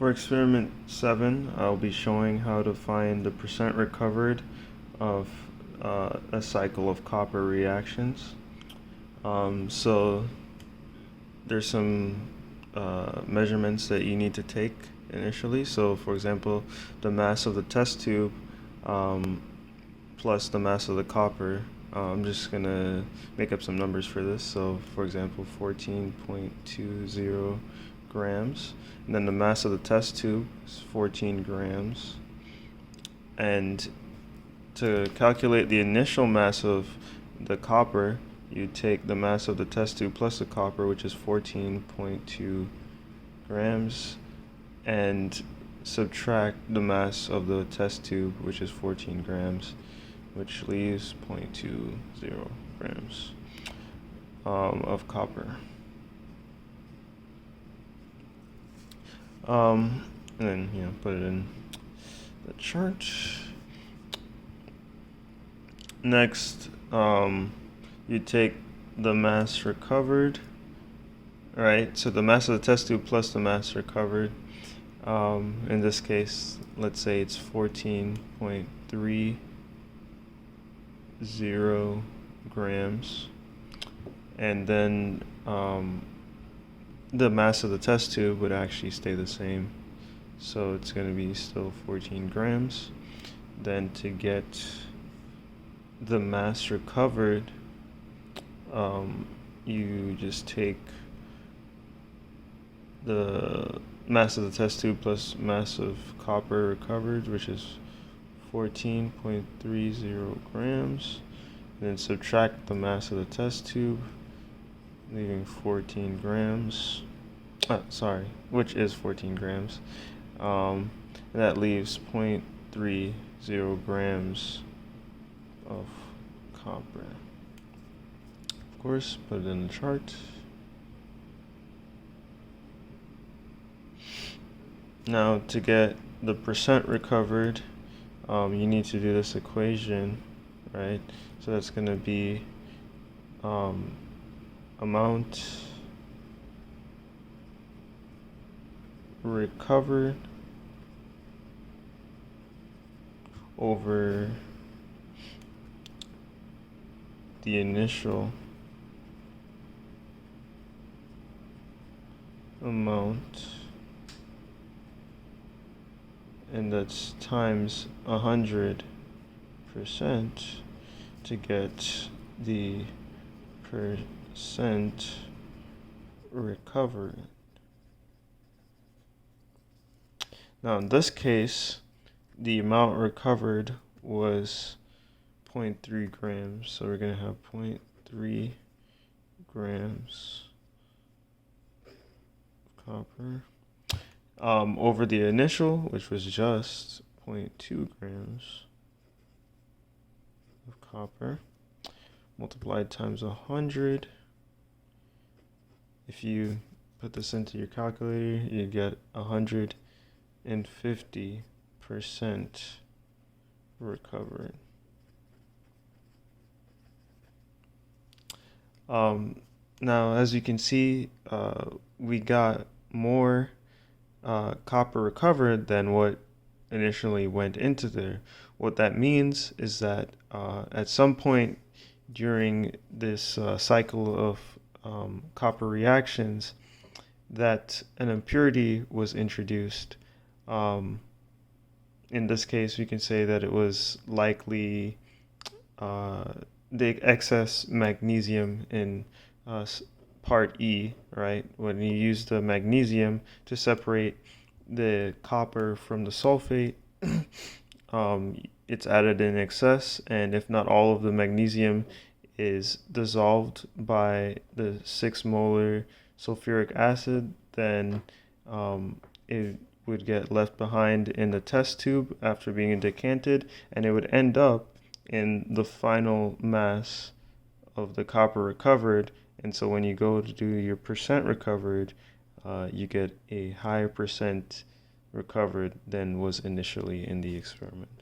For experiment 7, I'll be showing how to find the percent recovered of a cycle of copper reactions. So there's some measurements that you need to take initially. So for example, the mass of the test tube plus the mass of the copper. I'm just going to make up some numbers for this. So for example, 14.20 grams. And then the mass of the test tube is 14 grams. And to calculate the initial mass of the copper, you take the mass of the test tube plus the copper, which is 14.2 grams, and subtract the mass of the test tube, which is 14 grams, which leaves 0.20 grams of copper. And then put it in the chart. Next, you take the mass recovered, right? So the mass of the test tube plus the mass recovered. In this case, let's say it's 14.30 grams, and then the mass of the test tube would actually stay the same, so it's going to be still 14 grams. Then to get the mass recovered, you just take the mass of the test tube plus mass of copper recovered, which is 14.30 grams, and then subtract the mass of the test tube, leaving 14 grams, which is 14 grams, and that leaves 0.30 grams of copper. Of course, put it in the chart. Now, to get the percent recovered, you need to do this equation, right? So that's going to be amount recovered over the initial amount, and that's times 100% to get the percent recovered. Now in this case, the amount recovered was 0.3 grams, so we're going to have 0.3 grams of copper over the initial, which was just 0.2 grams of copper, multiplied times 100. If you put this into your calculator, you get 150% recovered. Now, as you can see, we got more copper recovered than what initially went into there. What that means is that at some point during this cycle of copper reactions, that an impurity was introduced. In this case, we can say that it was likely the excess magnesium in part E, right? When you use the magnesium to separate the copper from the sulfate, it's added in excess, and if not all of the magnesium is dissolved by the 6 molar sulfuric acid, then it would get left behind in the test tube after being decanted, and it would end up in the final mass of the copper recovered. And so when you go to do your percent recovered, you get a higher percent recovered than was initially in the experiment.